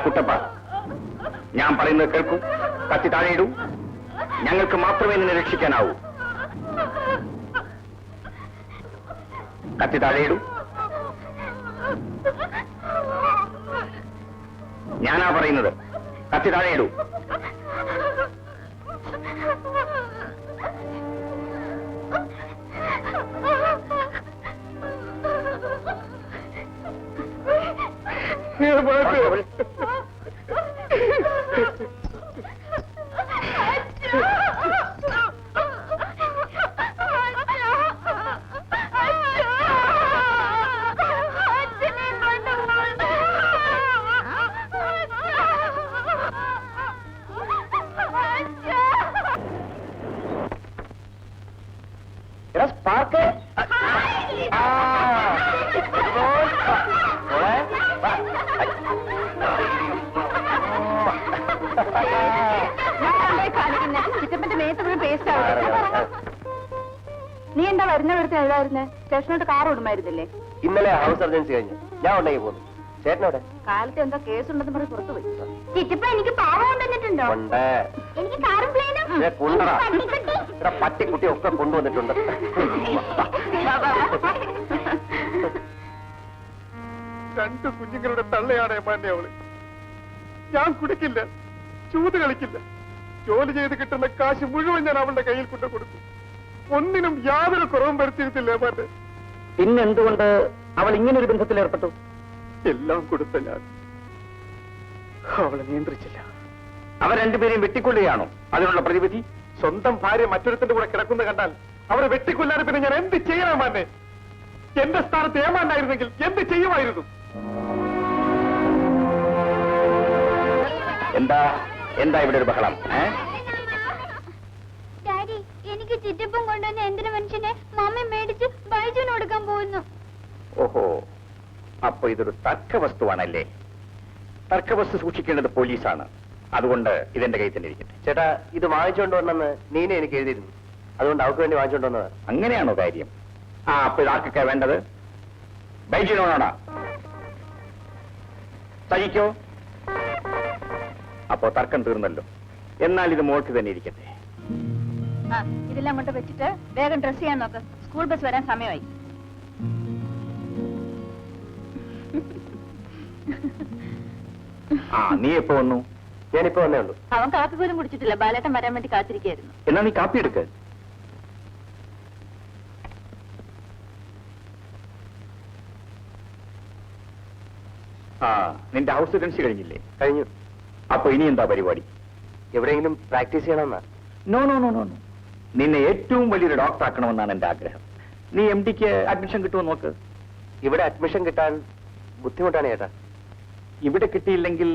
കുട്ടപ്പ, ഞാൻ പറയുന്നത് കേൾക്കൂ. കത്തി താഴെയിടൂ. ഞങ്ങൾക്ക് മാത്രമേ നിന്നെ രക്ഷിക്കാനാവൂ. കത്തി താഴെയിടൂ. ഞാനാ പറയുന്നത്. കത്തി താഴെയിടൂ. നീ എന്താ വരുന്നവരത്തെ എഴുതായിരുന്നേ? സ്റ്റേഷനോട്ട് കാർ ഓടുമായിരുന്നില്ലേ? ഇന്നലെ ഹൗസ് സർജൻസി കഴിഞ്ഞു. ഞാൻ ഉണ്ടെങ്കിൽ പോകുന്നു. ചേട്ടനോടെ കാലത്ത് എന്താ കേസുണ്ടെന്ന് പറഞ്ഞ് പുറത്തു പോയി. ചിറ്റപ്പ എനിക്ക് പാവം കൊണ്ടുവന്നിട്ടുണ്ടോ? എനിക്ക് കാറും പ്ലെയിനും പട്ടിക്കുട്ടി ഒക്കെ കൊണ്ടുവന്നിട്ടുണ്ട്. രണ്ട് കുഞ്ഞുങ്ങളുടെ തള്ളയാണ് ഏമാന്റെ അവള്. ഞാൻ കുടിക്കില്ല, ചൂത് കളിക്കില്ല. ജോലി ചെയ്ത് കിട്ടുന്ന കാശ് മുഴുവൻ ഞാൻ അവളുടെ കയ്യിൽ കൊണ്ടു കൊടുക്കും. ഒന്നിനും യാതൊരു കുറവും വരുത്തിയിരുത്തില്ല ഏമാന്റെ. പിന്നെന്തുകൊണ്ട് അവൾ ഇങ്ങനൊരു ബന്ധത്തിൽ ഏർപ്പെട്ടു? എല്ലാം കൊടുത്ത ഞാൻ അവളെ നിയന്ത്രിച്ചില്ല. അവർ രണ്ടുപേരെയും വെട്ടിക്കൊള്ളുകയാണോ അതിനുള്ള പ്രതിവിധി? സ്വന്തം ഭാര്യ മറ്റൊരുത്തിന്റെ കൂടെ കിടക്കുന്ന കണ്ടാൽ അവരെ വെട്ടിക്കൊല്ലാതെ പിന്നെ ഞാൻ എന്ത് ചെയ്യണമാന്നെ? എന്റെ സ്ഥാനത്ത് ഏമാനായിരുന്നെങ്കിൽ എന്ത് ചെയ്യുമായിരുന്നു? എന്താ എന്താ ഇവിടെ ഒരു ബഹളം? ഡാഡി, എനിക്ക് ചിറ്റപ്പം കൊണ്ടുവന്ന എന്തിനു മനുഷ്യനെ മമ്മി മേടിച്ച് ബൈജുവിന് കൊടുക്കാൻ പോകുന്നു. ഓഹോ, അപ്പൊ ഇതൊരു തർക്കവസ്തുവാണല്ലേ? തർക്കവസ്തു സൂക്ഷിക്കേണ്ടത് പോലീസാണ്. അതുകൊണ്ട് ഇതെന്റെ കയ്യിൽ തന്നെ ഇരിക്കട്ടെ. ചേട്ടാ, ഇത് വാങ്ങിച്ചുകൊണ്ട് വന്നെന്ന് നീന എനിക്ക് എഴുതിയിരുന്നു. അതുകൊണ്ട് അവർക്ക് വേണ്ടി വാങ്ങിച്ചുകൊണ്ട് വന്നത്. അങ്ങനെയാണോ കാര്യം? അപ്പൊ ഇതാർക്കൊക്കെ വേണ്ടത്? ബൈജിനോടാ? സഹിക്കോ? അപ്പോ തർക്കം തീർന്നല്ലോ. എന്നാൽ ഇത് മോൾക്ക് തന്നെ ഇരിക്കട്ടെ. ഇതെല്ലാം കൊണ്ട് വെച്ചിട്ട് വേഗം ഡ്രസ് ചെയ്യാൻ നോക്ക്. സ്കൂൾ ബസ് വരാൻ സമയമായി. നീ എപ്പോ വന്നു? ഞാനിപ്പോ വന്നേ ഉള്ളൂ. അവൻ കാപ്പി പോലും കുടിച്ചിട്ടില്ല. ബാലേട്ടൻ വരാൻ വേണ്ടി കാത്തിരിക്കായിരുന്നു. എന്നാ നീ കാപ്പി എടുക്ക്. നിന്റെ ഹൗസ് സർജൻസി കഴിഞ്ഞില്ലേ? കഴിഞ്ഞു. അപ്പൊ ഇനി എന്താ പരിപാടി? എവിടെയെങ്കിലും പ്രാക്ടീസ് ചെയ്യണമെന്നാ? No no no no no. നിന്നെ ഏറ്റവും വലിയൊരു ഡോക്ടർ ആക്കണമെന്നാണ് എന്റെ ആഗ്രഹം. നീ MD-ക്ക് അഡ്മിഷൻ കിട്ടുമോ നോക്ക്. ഇവിടെ അഡ്മിഷൻ കിട്ടാൻ ബുദ്ധിമുട്ടാണ് ചേട്ടാ. ഇവിടെ കിട്ടിയില്ലെങ്കിൽ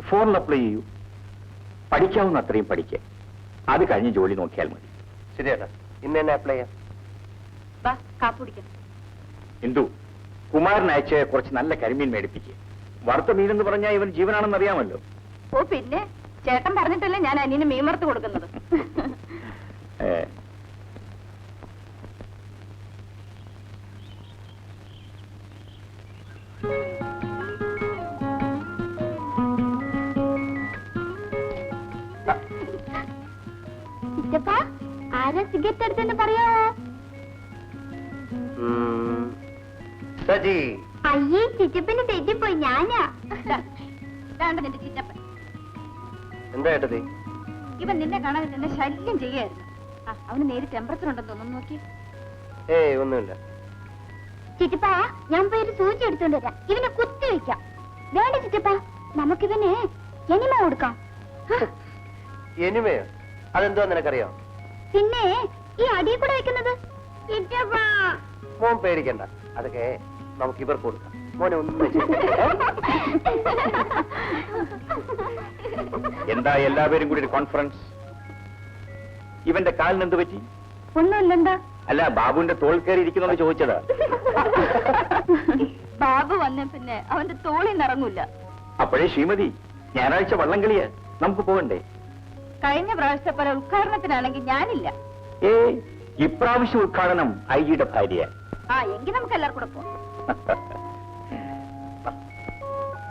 ഫോണിൽ അപ്ലൈ ചെയ്യൂ. പഠിക്കാവുന്ന അത്രയും പഠിക്കുക. അത് കഴിഞ്ഞ് ജോലി നോക്കിയാൽ മതി. ശരി ചേട്ടാ, ഇന്ന് തന്നെ അപ്ലൈ ചെയ്യാം. കാപ്പി കുടിക്കാം. എന്തു കുമാരൻ അയച്ച് കുറച്ച് നല്ല കരിമീൻ മേടിപ്പിക്കുക. വറുത്ത മീനെന്ന് പറഞ്ഞാൽ ഇവൻ ജീവനാണെന്ന് അറിയാമല്ലോ. ഓ പിന്നെ ചേട്ടൻ പറഞ്ഞിട്ടല്ലേ ഞാൻ അനിയന് മീൻ വറുത്ത് കൊടുക്കുന്നത്. ചിറ്റപ്പ, ആരാ സിഗരറ്റ് എടുത്തെന്ന് പറയാമോ? സജി. അയ്യേ, ചിറ്റപ്പന് തെറ്റിപ്പോയി. ഞാനാ. നിന്റെ ചിറ്റപ്പൻ. എന്താ ഏട്ടത്തി? ഇവൻ നിന്നെ കാണാൻ എന്നെ ശല്യം ചെയ്യായിരുന്നു. അവന് നേരെ ടെമ്പറേച്ചർ ഉണ്ടെന്ന് തോന്നുന്നു. നോക്കി. ഏയ് ഒന്നുമില്ല. ചിറ്റപ്പ, ഞാൻ പോയൊരു സൂചി എടുത്തോണ്ട് വരാം. ഇവനെ കുത്തി വെക്കാം. വേണ്ട ചിറ്റപ്പ, നമുക്കിവന് എനിമ കൊടുക്കാം. എനിമയോ? അതെന്തോ നിനക്കറിയാം? പിന്നെ ഈ അടിയിൽ കൂടെ വെക്കുന്നത്. മോൻ പേടിക്കണ്ട, അതൊക്കെ നമുക്ക് ഇവർക്ക് കൊടുക്കാം. മോനെ ഒന്നും എന്താ എല്ലാവരും കൂടി ഒരു കോൺഫറൻസ്? ഇവന്റെ കാലിന് എന്ത് പറ്റി? ഒന്നുമില്ലെന്താ? അല്ല, ബാബുവിന്റെ തോൾ കയറി ഇരിക്കുന്നത് ചോദിച്ചതാ. ബാബു വന്ന പിന്നെ അവന്റെ തോളിൽ നിറങ്ങൂല. അപ്പോഴേ ശ്രീമതി, ഞായറാഴ്ച വള്ളം കളിയാ, നമുക്ക് പോകണ്ടേ? കഴിഞ്ഞ പ്രാവശ്യത്തെ പോലെ ഉദ്ഘാടനത്തിനാണെങ്കിൽ ഞാനില്ല. ഇപ്രാവശ്യം ഉദ്ഘാടനം IG-യുടെ ഭാര്യ. എങ്കിൽ നമുക്ക് എല്ലാവർക്കും കൂടെ പോവാം.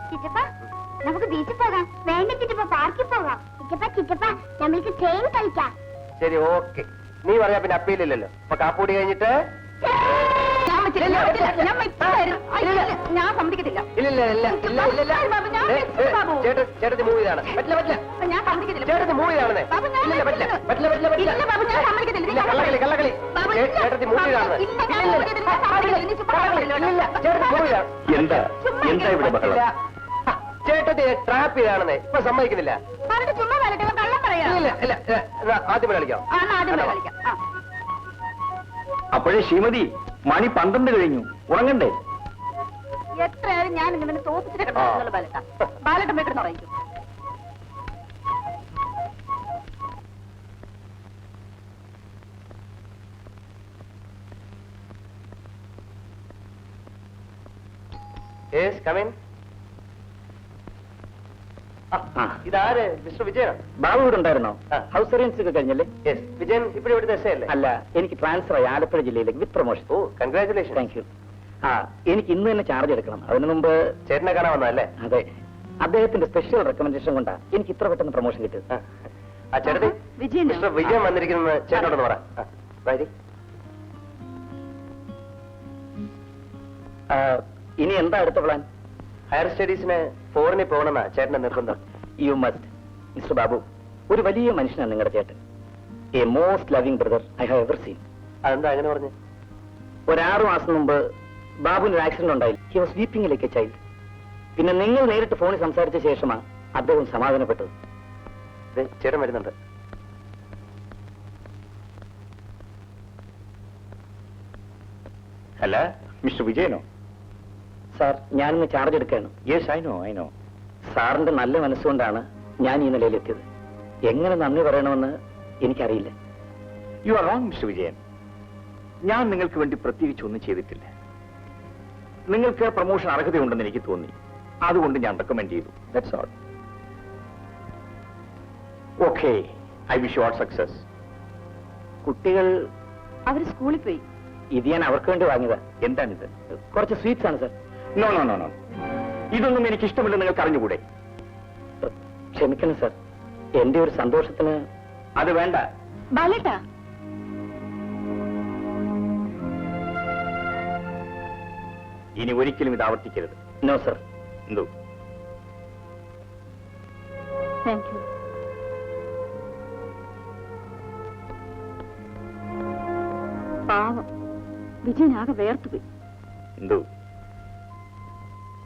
ചിറ്റപ്പ, നമുക്ക് ബീച്ചിൽ പോകാം. വേണ്ട ചിറ്റപ്പ, പാർക്കിൽ പോകാം. ചിറ്റപ്പ നമ്മൾക്ക് ട്രെയിൻ കളിക്കാം. ശരി, ഓക്കെ. നീ പറയാ പിന്നെ അപ്പീലില്ലല്ലോ. അപ്പൊ കാപ്പൂടി കഴിഞ്ഞിട്ട് ഞാൻ സമ്മതിക്കത്തില്ല. ചേട്ടത്തി മൂവ് ചെയ്താണ്. പറ്റില്ല പറ്റില്ല, ഞാൻ സമ്മതിക്കത്തില്ല. ചേട്ടത്തി മൂവ് ചെയ്താണെന്നേ. ബാബു, ഞാൻ ഇല്ല, പറ്റില്ല പറ്റില്ല പറ്റില്ല പറ്റില്ല. ഇല്ല ബാബു, ഞാൻ സമ്മതിക്കത്തില്ല. ഇല്ല, കള്ളകളി കള്ളകളി. ചേട്ടത്തി മൂവ് ചെയ്താണെന്ന്. ചേട്ടത്തി മൂവ് ചെയ്താണ്. എന്താ എന്താ ഇവിടെ ബഹളം? ചേട്ടത്തി ട്രാപ്പ് ചെയ്താണെന്നേ. ഇപ്പൊ സമ്മതിക്കുന്നില്ല. അവരുടെ ചുമ്മാ വരട്ടെ, കള്ളം പറയാം. ഇല്ല ഇല്ല, ആദ്യം കളിക്കാം. ആദ്യം കളിക്കാം. അപ്പോഴേ ശ്രീമതി, മണി 12 കഴിഞ്ഞു, ഉറങ്ങണ്ടേ? എത്രയായാലും ഞാൻ ഇങ്ങനെ തോപ്പിച്ചിട്ട് കിടന്നുള്ള ബാലട്ട. ബാലട്ടം വീട്ടിൽ ഉറങ്ങിക്കും. Yes, come in. ഇതാര്? മിസ്റ്റർ വിജയൻ. ബാബു ഇവിടെ ഉണ്ടായിരുന്നോ? ആ. ഹൗസ് അറേഞ്ച് ഒക്കെ കഴിഞ്ഞല്ലേ? യെസ്, വിജയൻ ഇപ്പോൾ ഇവിടുത്തെ എസ് അല്ലേ? അല്ല, എനിക്ക് ട്രാൻസ്ഫർ ആയി ആലപ്പുഴ ജില്ലയിലേക്ക് with promotion. Oh, congratulation. Thank you. ആ, എനിക്ക് ഇന്ന് തന്നെ ചാർജ് എടുക്കണം. അതിനു മുമ്പ് ചേട്ടനെ കാണാൻ വന്നതല്ലേ? അതെ, അദ്ദേഹത്തിന്റെ സ്പെഷ്യൽ റെക്കമെൻഡേഷൻ കൊണ്ടാ എനിക്ക് ഇത്ര പെട്ടെന്ന് പ്രൊമോഷൻ കിട്ടിയത്. ആ ചേട്ടത്തി, വിജയൻ മിസ്റ്റർ വിജയൻ വന്നിരിക്കുന്നത് ചേട്ടനോടൊന്ന് പറ. വരി. ഇനി എന്താ അടുത്ത പ്ലാൻ? ഹയർ സ്റ്റഡീസിന് ഫോറിനിൽ പോകണമെന്നാ ചേട്ടന്റെ നിർബന്ധം. You must. മിസ്റ്റർ ബാബു, ഒരു വലിയ മനുഷ്യനാണ് നിങ്ങളുടെ ചേട്ടൻ. A most loving brother I have ever seen. അതെന്താ അങ്ങനെ പറഞ്ഞു? ഒരു 6 മാസം മുമ്പ് ബാബുവിന് ഒരു ആക്സിഡന്റ് ഉണ്ടായി. He was weeping like A child. പിന്നെ നിങ്ങൾ നേരിട്ട് ഫോണിൽ സംസാരിച്ച ശേഷമാണ് അദ്ദേഹം സമാധാനപ്പെട്ടത്. ചേട്ടൻ വരുന്നുണ്ട്. അല്ല, മിസ്റ്റർ വിജയനോ? സാർ, ഞാനിന്ന് ചാർജ് എടുക്കുകയാണ്. Yes, I know. സാറിന്റെ നല്ല മനസ്സുകൊണ്ടാണ് ഞാൻ ഈ നിലയിലെത്തിയത്. എങ്ങനെ നന്ദി പറയണമെന്ന് എനിക്കറിയില്ല. You are wrong mister Vijayan. ഞാൻ നിങ്ങൾക്ക് വേണ്ടി പ്രത്യേകിച്ച് ഒന്നും ചെയ്തിട്ടില്ല. നിങ്ങൾക്ക് പ്രൊമോഷൻ അർഹതയുണ്ടെന്ന് എനിക്ക് തോന്നി, അതുകൊണ്ട് ഞാൻ റെക്കമെൻഡ് ചെയ്തു. That's all. Okay, I wish you all success. കുട്ടികൾ അവര് സ്കൂളിൽ പോയി. ഇത് ഞാൻ അവർക്ക് വേണ്ടി വാങ്ങിയതാ. എന്താണിത്? കുറച്ച് സ്വീറ്റ്സ് ആണ് sir. No no no no, ഇതൊന്നും എനിക്ക് ഇഷ്ടമില്ലെന്ന് നിങ്ങൾക്ക് അറിഞ്ഞുകൂടെ? ക്ഷമിക്കണം സർ, എന്റെ ഒരു സന്തോഷത്തിന് അത് വേണ്ട. ബാലട്ട, ഇനി ഒരിക്കലും ഇത് ആവർത്തിക്കരുത്. No sir. എന്തോ? Thank you. പാവം വിജയനാകെ വേർത്തുപോയി. എന്തോ?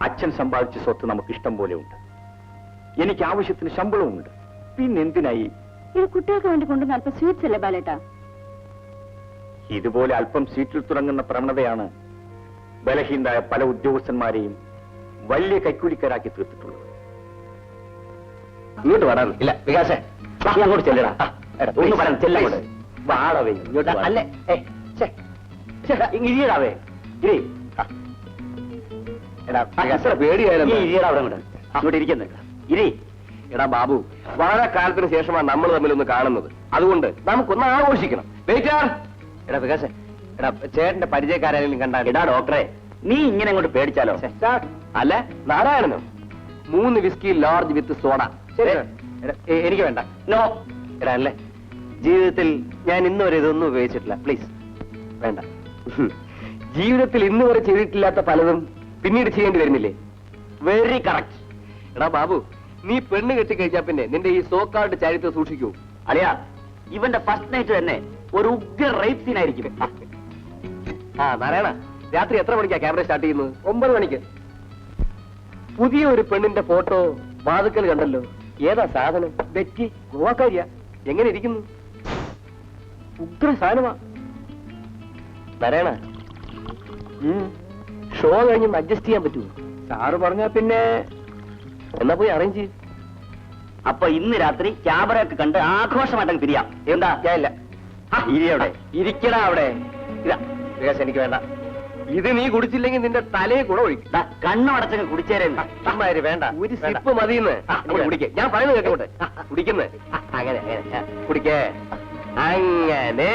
അച്ഛൻ സമ്പാദിച്ച സ്വത്ത് നമുക്ക് ഇഷ്ടം പോലെ ഉണ്ട്. എനിക്ക് ആവശ്യത്തിന് ശമ്പളവുമുണ്ട്. പിന്നെന്തിനായി? ഇത് കുട്ടികൾക്ക് വേണ്ടി കൊണ്ടുവന്ന അല്പം സ്വീറ്റ്സ് അല്ലേ ബാലേട്ട? ഇതുപോലെ അല്പം സീറ്റിൽ തുടങ്ങുന്ന പ്രവണതയാണ് ബലഹീനരായ പല ഉദ്യോഗസ്ഥന്മാരെയും വലിയ കൈക്കൂലിക്കാരാക്കി തീർത്തിട്ടുള്ളത്. ഇങ്ങോട്ട് വരാൻ ഇല്ല വികാസേ, അങ്ങോട്ട് ചെല്ലടാ. ഒന്ന് പറയാൻ ചെല്ലങ്ങോട്ട് വാടവേ. ഇങ്ങോട്ട് അല്ലേ? ഇരിയടാവേ, ഇരി. പേടിയായിരുന്നു. ഇരിയടാ അവിടെ അങ്ങോട്ട് ഇരിക്കുന്നുണ്ട്. ഇരി. എടാ ബാബു, വളരെ കാലത്തിന് ശേഷമാണ് നമ്മൾ തമ്മിലൊന്ന് കാണുന്നത്. അതുകൊണ്ട് നമുക്കൊന്ന് ആഘോഷിക്കണം. വെയിറ്റർ. എടാ വികാസേ, എടാ ചേട്ടന്റെ പരിചയക്കാരെങ്കിലും കണ്ടാൽ. എടാ ഡോക്ടറെ, നീ ഇങ്ങനെ അങ്ങോട്ട് പേടിച്ചാലോ? അല്ല, നാരായണനോ? 3 വിസ്കി ലാർജ് വിത്ത് സോഡ. എനിക്ക് വേണ്ട. നോ. എടാ അല്ലേ, ജീവിതത്തിൽ ഞാൻ ഇന്ന് വരെ ഇതൊന്നും ഉപയോഗിച്ചിട്ടില്ല. പ്ലീസ് വേണ്ട. ജീവിതത്തിൽ ഇന്ന് വരെ ചെയ്തിട്ടില്ലാത്ത പലതും പിന്നീട് ചെയ്യേണ്ടി വരുന്നില്ലേ? Very correct. എടാ ബാബു, നീ പെണ്ണ് കെട്ടിക്കഴിച്ചാ പിന്നെ നിന്റെ ഈ സോക്കാൾഡ് ചരിത്രം സൂക്ഷിക്കൂ. അളിയാ, ഇവന്റെ ഫസ്റ്റ് നൈറ്റ് തന്നെ ഒരു ഉഗ്ര റേപ്പ് സീൻ ആയിരിക്കും. ആ നാരായണ, രാത്രി എത്ര മണിക്കാ ക്യാമറ സ്റ്റാർട്ട് ചെയ്യുന്നത്? 9 മണിക്ക്. പുതിയ ഒരു പെണ്ണിന്റെ ഫോട്ടോ വാതുക്കൽ കണ്ടല്ലോ. ഏതാ സാധനം? ബെറ്റി, ഗോവാക്കാരിയാ. എങ്ങനെ ഇരിക്കുന്നു? ഉഗ്ര സാധനമാ. നാരായണ, ഷോ കഴിഞ്ഞ് അഡ്ജസ്റ്റ് ചെയ്യാൻ പറ്റുമോ? സാറ് പറഞ്ഞാ പിന്നെ എന്നാ പോയി അറേഞ്ച് ചെയ്യും. അപ്പൊ ഇന്ന് രാത്രി ക്യാമറയൊക്കെ കണ്ട് ആഘോഷമായിട്ടങ്ങ് പിരിയാം. എന്താ? ഇല്ല. അവിടെ ഇരിക്കടാ അവിടെ. ഇതാ വികാസ്, എനിക്ക് വേണ്ട. ഇത് നീ കുടിച്ചില്ലെങ്കിൽ നിന്റെ തലയെ കൂടെ ഒഴിക്കും. കണ്ണടച്ചങ്ങ് കുടിച്ചേരുന്നു. വേണ്ട, ഒരു സിപ്പ് മതിയെന്ന്. കുടിക്കേ, ഞാൻ പറയുന്നത് കേട്ടോട്ടെ. കുടിക്കുന്നത് അങ്ങനെ കുടിക്കേ. അങ്ങനെ